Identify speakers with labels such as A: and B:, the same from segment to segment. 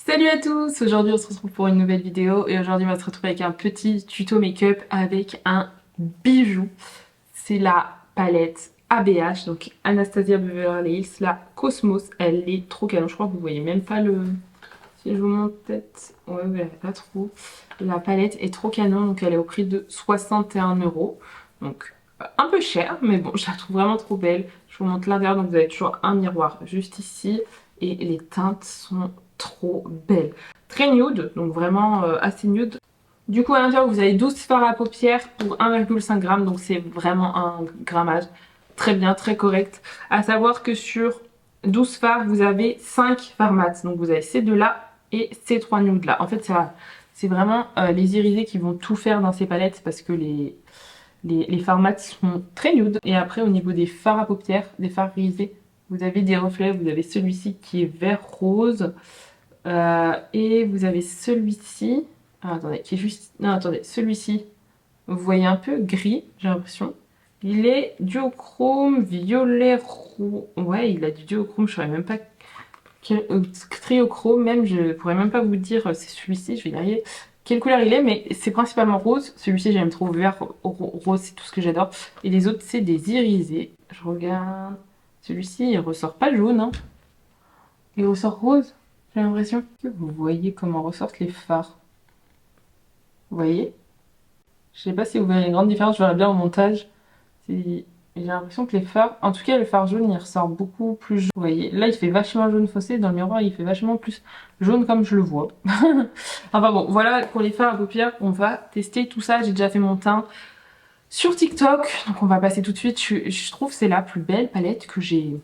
A: Salut à tous, aujourd'hui on se retrouve pour une nouvelle vidéo et aujourd'hui on va se retrouver avec un petit tuto make-up avec un bijou. C'est la palette ABH, donc Anastasia Beverly Hills, la Cosmos. Elle est trop canon, je crois que vous voyez même pas le... Si je vous montre peut-être... Ouais, vous l'avez pas trop. La palette est trop canon, donc elle est au prix de 61 €. Donc un peu cher, mais bon, je la trouve vraiment trop belle. Je vous montre l'intérieur, donc vous avez toujours un miroir juste ici. Et les teintes sont trop belles. Très nude, donc vraiment assez nude. Du coup, à l'intérieur, vous avez 12 fards à paupières pour 1,5 g, donc c'est vraiment un grammage très bien, très correct. À savoir que sur 12 fards, vous avez 5 fards mat. Donc vous avez ces deux-là et ces 3 nudes-là. En fait, c'est vraiment les irisés qui vont tout faire dans ces palettes parce que les fards mat sont très nudes. Et après, au niveau des fards à paupières, des fards irisés, vous avez des reflets. Vous avez celui-ci qui est vert rose. Et vous avez celui-ci. Ah, attendez, qui est juste. Non, attendez, celui-ci. Vous voyez un peu gris, j'ai l'impression. Il est duochrome, violet, roux. Ouais, il a du duochrome, je saurais même pas. Triochrome, même, je pourrais même pas vous dire, c'est celui-ci, je vais y arriver. Quelle couleur il est, mais c'est principalement rose. Celui-ci, j'aime trop vert, rose, c'est tout ce que j'adore. Et les autres, c'est des irisés. Je regarde. Celui-ci, il ressort pas jaune, hein. Il ressort rose, j'ai l'impression. Vous voyez comment ressortent les fards. Vous voyez? Je sais pas si vous voyez une grande différence, je verrai bien au montage. J'ai l'impression que les fards, en tout cas le fard jaune, il ressort beaucoup plus jaune. Vous voyez, là il fait vachement jaune foncé, dans le miroir il fait vachement plus jaune comme je le vois. Enfin bon, voilà pour les fards à paupières, on va tester tout ça. J'ai déjà fait mon teint sur TikTok, donc on va passer tout de suite. Je trouve que c'est la plus belle palette que j'ai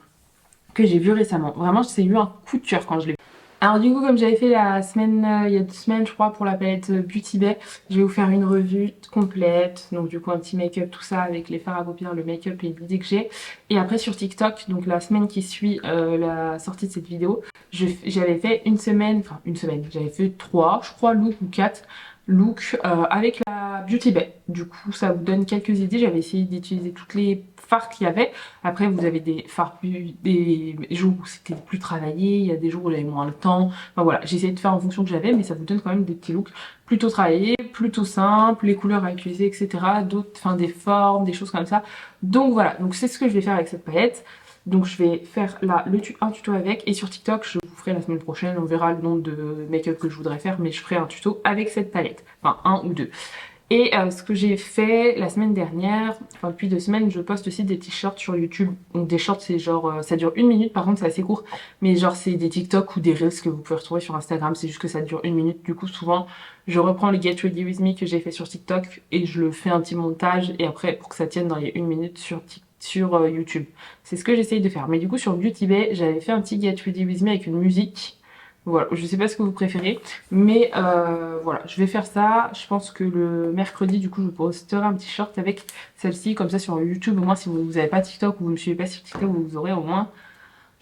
A: vue récemment. Vraiment, c'est eu un coup de cœur quand je l'ai vue. Alors du coup, comme j'avais fait la semaine, il y a 2 semaines je crois, pour la palette Beauty Bay, je vais vous faire une revue complète. Donc du coup un petit make-up, tout ça avec les fards à paupières, le make-up et l'idée que j'ai. Et après sur TikTok, donc la semaine qui suit la sortie de cette vidéo, j'avais fait une semaine, j'avais fait 3, je crois, looks ou 4 looks avec la Beauty Bay. Du coup ça vous donne quelques idées, j'avais essayé d'utiliser toutes les fards qu'il y avait. Après vous avez des fards des jours où c'était plus travaillé, il y a des jours où j'avais moins le temps. Enfin voilà, j'ai essayé de faire en fonction que j'avais, mais ça vous donne quand même des petits looks plutôt travaillés, plutôt simples, les couleurs à utiliser, etc. D'autres, enfin des formes, des choses comme ça. Donc voilà, donc c'est ce que je vais faire avec cette palette. Donc je vais faire là un tuto avec, et sur TikTok je vous ferai la semaine prochaine, on verra le nombre de make-up que je voudrais faire, mais je ferai un tuto avec cette palette, enfin un ou deux. Et ce que j'ai fait la semaine dernière, enfin depuis 2 semaines, je poste aussi des t-shirts sur YouTube. Donc des shorts, c'est genre, ça dure 1 minute, par contre c'est assez court, mais genre c'est des TikTok ou des Reels que vous pouvez retrouver sur Instagram, c'est juste que ça dure 1 minute. Du coup souvent je reprends le Get Ready With Me que j'ai fait sur TikTok et je le fais un petit montage, et après pour que ça tienne dans les 1 minute sur YouTube. C'est ce que j'essaye de faire. Mais du coup sur Beauty Bay, j'avais fait un petit Get Ready With Me avec une musique. Voilà, je sais pas ce que vous préférez, mais voilà, je vais faire ça. Je pense que le mercredi, du coup, je vous posterai un petit short avec celle-ci, comme ça sur YouTube. Au moins, si vous n'avez pas TikTok ou vous ne me suivez pas sur TikTok, vous aurez au moins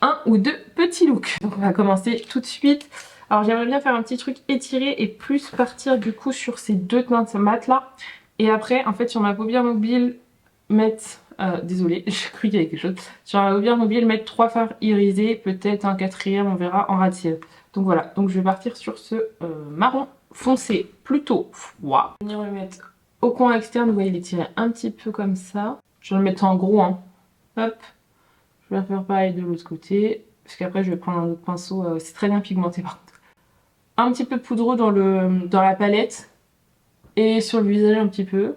A: un ou deux petits looks. Donc on va commencer tout de suite. Alors j'aimerais bien faire un petit truc étiré et plus partir du coup sur ces deux teintes mat là. Et après, en fait, sur ma paupière mobile, mettre... désolée, j'ai cru qu'il y avait quelque chose. Sur ma paupière mobile, mettre 3 fards irisés, peut-être un quatrième, on verra, en rat-ciel. Donc voilà, donc je vais partir sur ce marron foncé, plutôt froid. Je vais venir le mettre au coin externe, vous voyez, il est tiré un petit peu comme ça. Je vais le mettre en gros, hein. Hop. Je vais faire pareil de l'autre côté, parce qu'après je vais prendre un autre pinceau, c'est très bien pigmenté par contre. Un petit peu poudreux dans la palette, et sur le visage un petit peu.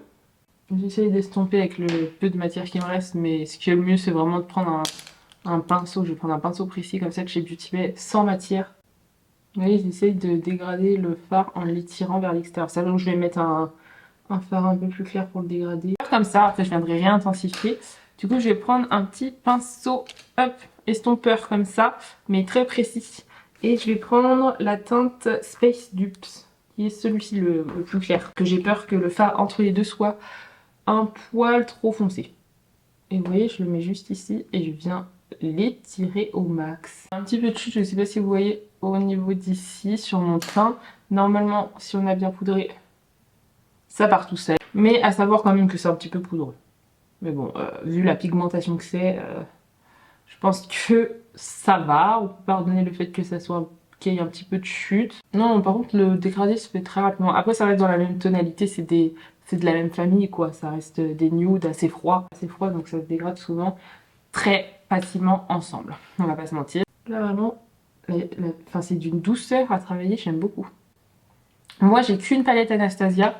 A: J'essaye d'estomper avec le peu de matière qui me reste, mais ce qui est le mieux c'est vraiment de prendre un pinceau. Je vais prendre un pinceau précis comme ça de chez Beauty Bay, sans matière. Vous voyez, j'essaye de dégrader le fard en l'étirant vers l'extérieur. Ça, donc je vais mettre un fard un peu plus clair pour le dégrader. Comme ça, après je viendrai réintensifier. Du coup, je vais prendre un petit pinceau, hop, estompeur comme ça, mais très précis. Et je vais prendre la teinte Space Dupes, qui est celui-ci le plus clair. Que j'ai peur que le fard entre les deux soit un poil trop foncé. Et vous voyez, je le mets juste ici et je viens l'étirer au max. Un petit peu de chute, je ne sais pas si vous voyez au niveau d'ici, sur mon teint. Normalement, si on a bien poudré, ça part tout seul. Mais à savoir quand même que c'est un petit peu poudreux. Mais bon, vu la pigmentation que c'est, je pense que ça va. On peut pardonner le fait que ça soit qu'il y ait un petit peu de chute. Non, par contre, le dégradé se fait très rapidement. Après, ça reste dans la même tonalité, c'est de la même famille, quoi. Ça reste des nudes assez froids, donc ça se dégrade souvent très facilement ensemble. On va pas se mentir. Là, vraiment, enfin, c'est d'une douceur à travailler, j'aime beaucoup. Moi, j'ai qu'une palette Anastasia.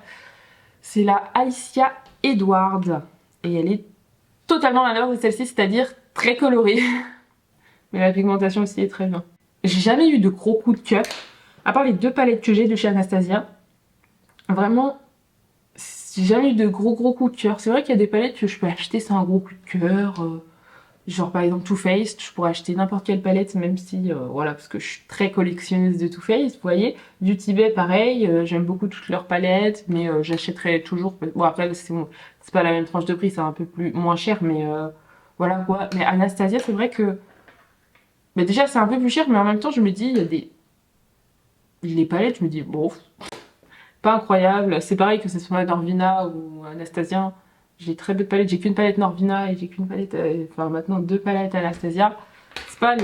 A: C'est la Alicia Edwards. Et elle est totalement l'inverse de celle-ci, c'est-à-dire très colorée. Mais la pigmentation aussi est très bien. J'ai jamais eu de gros coups de cœur. À part les deux palettes que j'ai de chez Anastasia. Vraiment, j'ai jamais eu de gros coups de cœur. C'est vrai qu'il y a des palettes que je peux acheter sans un gros coup de cœur. Genre par exemple Too Faced, je pourrais acheter n'importe quelle palette, même si, voilà, parce que je suis très collectionneuse de Too Faced, vous voyez. Du Tibet, pareil, j'aime beaucoup toutes leurs palettes, mais j'achèterai toujours. Bon, après, c'est pas la même tranche de prix, c'est un peu plus moins cher, mais voilà quoi. Mais Anastasia, c'est vrai que. Mais déjà, c'est un peu plus cher, mais en même temps, je me dis, il y a des. Les palettes, je me dis, bon, pas incroyable. C'est pareil que ce soit Norvina ou Anastasia. J'ai très peu de palettes, j'ai qu'une palette Norvina et j'ai qu'une palette. Enfin, maintenant deux palettes Anastasia. C'est pas le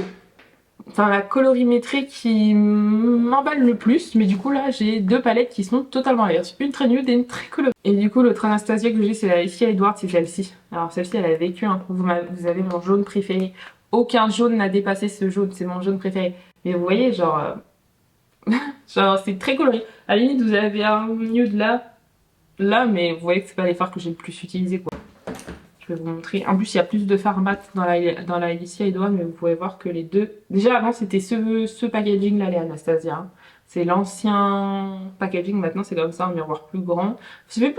A: enfin la colorimétrie qui m'emballe le plus, mais du coup là j'ai deux palettes qui sont totalement inverses, une très nude et une très colorée. Et du coup l'autre Anastasia que j'ai c'est la Alicia Edwards, c'est celle-ci. Alors celle-ci elle a vécu, hein. Vous avez mon jaune préféré, aucun jaune n'a dépassé ce jaune, c'est mon jaune préféré. Mais vous voyez genre, genre c'est très coloré. À la limite vous avez un nude là, mais vous voyez que c'est pas les fards que j'ai le plus utilisé quoi. Je vais vous montrer. En plus, il y a plus de fards mat dans la Alicia Edouard, mais vous pouvez voir que les deux. Déjà, avant, c'était ce packaging là, les Anastasia. Hein. C'est l'ancien packaging. Maintenant, c'est comme ça, un miroir plus grand. Ça fait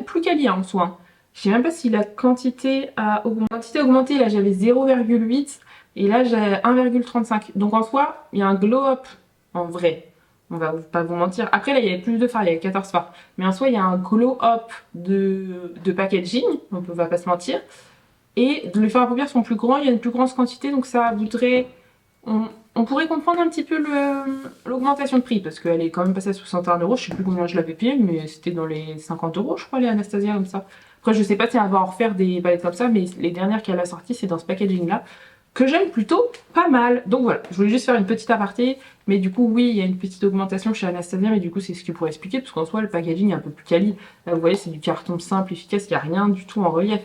A: plus quali en soi. Hein. Je sais même pas si la quantité a augmenté. La quantité a augmenté. Là, j'avais 0,8 et là, j'ai 1,35. Donc en soi, il y a un glow up en vrai. On va pas vous mentir. Après, là, il y avait plus de fards, il y avait 14 fards. Mais en soi, il y a un glow-up de packaging, on ne va pas se mentir. Et les fards à paupières sont plus grands, il y a une plus grande quantité, donc ça voudrait... On pourrait comprendre un petit peu l'augmentation de prix, parce qu'elle est quand même passée à 61 €. Je sais plus combien je l'avais payé, mais c'était dans les 50 €, je crois, les Anastasia, comme ça. Après, je sais pas si elle va en refaire des palettes comme ça, mais les dernières qu'elle a sorties, c'est dans ce packaging-là, que j'aime plutôt pas mal. Donc voilà, je voulais juste faire une petite aparté, mais du coup, oui, il y a une petite augmentation chez Anastasia, mais du coup, c'est ce qui pourrait expliquer, parce qu'en soi, le packaging est un peu plus quali. Là, vous voyez, c'est du carton simple, efficace, il n'y a rien du tout en relief.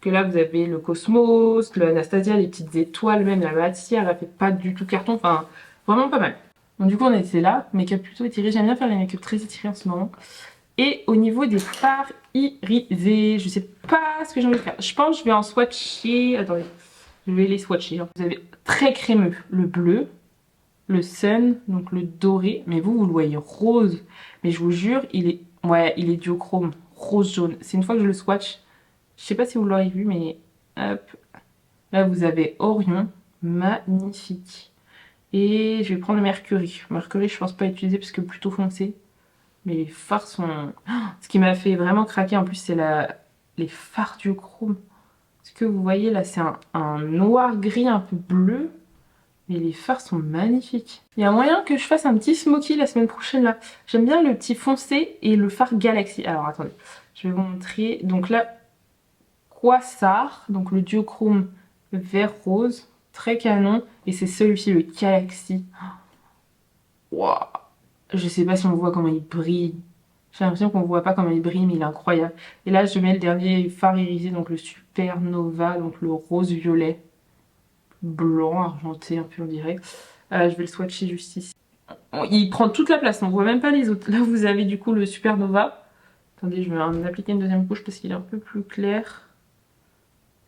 A: Que là, vous avez le Cosmos, le Anastasia, les petites étoiles, même la matière, elle fait pas du tout carton, enfin, vraiment pas mal. Donc du coup, on était là, make-up plutôt étiré, j'aime bien faire les make-up très étirés en ce moment. Et au niveau des fards irisés, je sais pas ce que j'ai envie de faire. Je pense que je vais en swatcher, attendez, je vais les swatcher. Hein. Vous avez très crémeux, le bleu, le sun, donc le doré, mais vous le voyez rose. Mais je vous jure, il est duochrome, rose jaune. C'est une fois que je le swatch, je sais pas si vous l'aurez vu, mais hop, là vous avez Orion, magnifique. Et je vais prendre le Mercury. Mercury, je pense pas utiliser parce que plutôt foncé. Mais les fards sont... Ce qui m'a fait vraiment craquer en plus, c'est les fards duochrome. Ce que vous voyez là, c'est un noir gris un peu bleu. Mais les fards sont magnifiques. Il y a moyen que je fasse un petit smoky la semaine prochaine là. J'aime bien le petit foncé et le fard Galaxy. Alors attendez, je vais vous montrer. Donc là, Quasar, donc le duochrome vert rose, très canon. Et c'est celui-ci, le Galaxy. Waouh! Je sais pas si on voit comment il brille. J'ai l'impression qu'on voit pas comment il brille, mais il est incroyable. Et là, je mets le dernier fard irisé, donc le Supernova, donc le rose-violet. Blanc, argenté, un peu on dirait. Je vais le swatcher juste ici. Il prend toute la place, on voit même pas les autres. Là, vous avez du coup le Supernova. Attendez, je vais en appliquer une deuxième couche parce qu'il est un peu plus clair.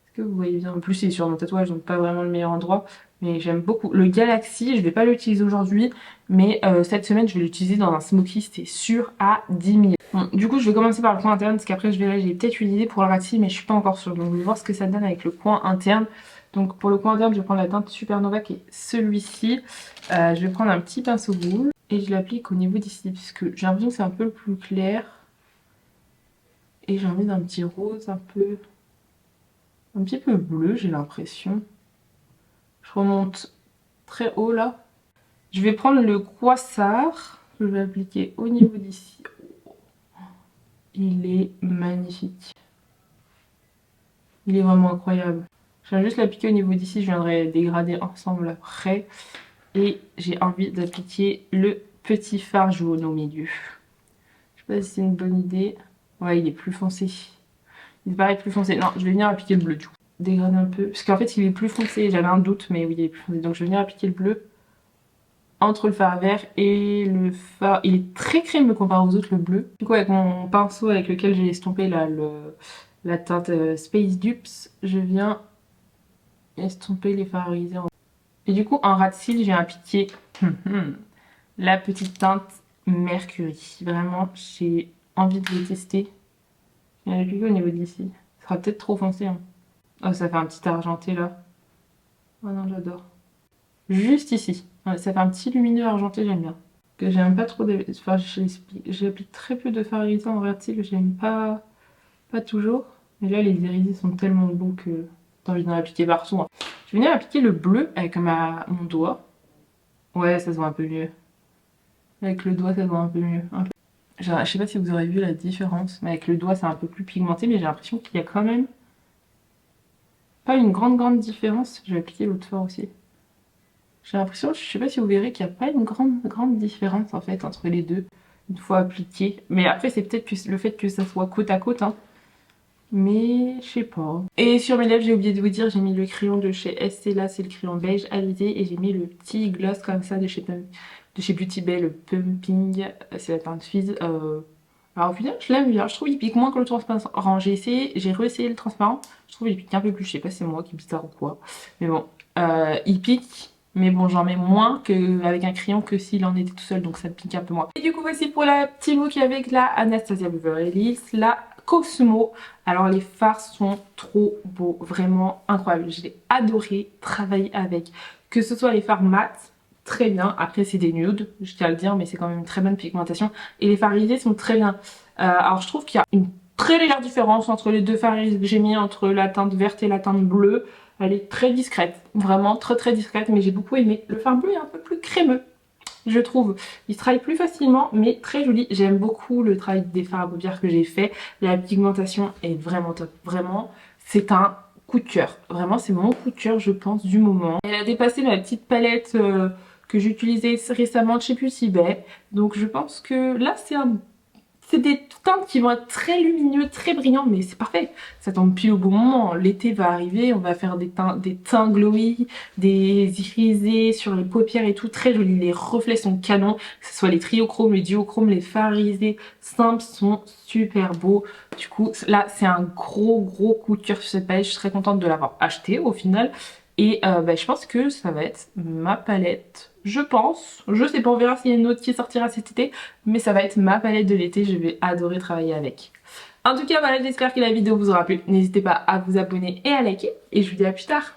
A: Est-ce que vous voyez bien? En plus, il est sur mon tatouage, donc pas vraiment le meilleur endroit. Mais j'aime beaucoup. Le Galaxy, je vais pas l'utiliser aujourd'hui, mais cette semaine, je vais l'utiliser dans un smoky, c'est sûr, à 10 000. Bon, du coup, je vais commencer par le coin interne, parce qu'après, je verrai, j'ai peut-être une idée pour le Rati, mais je suis pas encore sûre. Donc, je vais voir ce que ça donne avec le coin interne. Donc, pour le coin interne, je vais prendre la teinte Supernova, qui est celui-ci. Je vais prendre un petit pinceau boule, et je l'applique au niveau d'ici, puisque j'ai l'impression que c'est un peu plus clair. Et j'ai envie d'un petit rose un petit peu bleu, j'ai l'impression. Je remonte très haut là. Je vais prendre le Quasar, que je vais appliquer au niveau d'ici. Il est magnifique. Il est vraiment incroyable. Je viens juste l'appliquer au niveau d'ici, je viendrai dégrader ensemble après. Et j'ai envie d'appliquer le petit fard jaune au milieu. Je sais pas si c'est une bonne idée. Ouais, il est plus foncé. Il paraît plus foncé. Non, je vais venir appliquer le bleu du coup. Dégrade un peu. Parce qu'en fait, il est plus foncé. J'avais un doute, mais oui, il est plus foncé. Donc je vais venir appliquer le bleu entre le fard vert et le fard. Il est très crémeux comparé aux autres, le bleu. Du coup, avec mon pinceau avec lequel j'ai estompé là, la teinte Space Dupes, je viens estomper les fards irisés. Et du coup, en ras de cils, j'ai appliqué la petite teinte Mercury. Vraiment, j'ai envie de le tester. Je vais l'appliquer au niveau d'ici. Ça sera peut-être trop foncé. Hein. Oh, ça fait un petit argenté là. Oh non, j'adore. Juste ici. Ouais, ça fait un petit lumineux argenté, j'aime bien. Que j'aime pas trop. Enfin, j'applique très peu de fard irisé en ras de cils. J'aime pas toujours. Mais là, les irisés sont tellement beaux que j'ai envie d'en appliquer partout. Hein. Je vais venir appliquer le bleu avec mon doigt. Ouais, ça se voit un peu mieux. Avec le doigt, ça se voit un peu mieux. Un peu. Je sais pas si vous aurez vu la différence, mais avec le doigt, c'est un peu plus pigmenté, mais j'ai l'impression qu'il y a quand même pas une grande différence. Je vais appliquer l'autre fard aussi. J'ai l'impression, je sais pas si vous verrez qu'il n'y a pas une grande différence en fait entre les deux une fois appliqué. Mais après, c'est peut-être le fait que ça soit côte à côte, hein. Mais je sais pas. Et sur mes lèvres, j'ai oublié de vous dire, j'ai mis le crayon de chez Estée, là c'est le crayon beige alisé, et j'ai mis le petit gloss comme ça de chez Beauty Bay, le Pumping, c'est la teinte Fizz. Alors au final, je l'aime bien, je trouve qu'il pique moins que le transparent. J'ai réessayé le transparent, je trouve qu'il pique un peu plus, je sais pas si c'est moi qui est bizarre ou quoi. Mais bon, il pique. Mais bon, j'en mets moins qu'avec un crayon que s'il en était tout seul, donc ça pique un peu moins. Et du coup, voici pour la petite look avec la Anastasia Beverly Hills, la Cosmo. Alors les fards sont trop beaux, vraiment incroyables. J'ai adoré travailler avec. Que ce soit les fards mat, très bien. Après c'est des nudes, je tiens à le dire, mais c'est quand même une très bonne pigmentation. Et les fards irisés sont très bien. Alors je trouve qu'il y a une très légère différence entre les deux fards irisés que j'ai mis, entre la teinte verte et la teinte bleue. Elle est très discrète, vraiment très discrète, mais j'ai beaucoup aimé. Le fard bleu est un peu plus crémeux, je trouve. Il se travaille plus facilement, mais très joli. J'aime beaucoup le travail des fards à paupières que j'ai fait. La pigmentation est vraiment top. Vraiment, c'est un coup de cœur. Vraiment, c'est mon coup de cœur, je pense, du moment. Elle a dépassé ma petite palette que j'utilisais récemment de chez Beauty Bay. Donc je pense que là, c'est des teintes qui vont être très lumineux, très brillants, mais c'est parfait. Ça tombe pile au bon moment. L'été va arriver, on va faire des teints glowy, des irisés sur les paupières et tout, très joli. Les reflets sont canons, que ce soit les triochromes, les duochromes, les fards irisés simples sont super beaux. Du coup, là, c'est un gros coup de cœur sur cette palette. Je suis très contente de l'avoir acheté au final. Et je pense que ça va être ma palette. Je pense, je sais pas, on verra s'il y a une autre qui sortira cet été, mais ça va être ma palette de l'été, je vais adorer travailler avec. En tout cas voilà, j'espère que la vidéo vous aura plu, n'hésitez pas à vous abonner et à liker, et je vous dis à plus tard.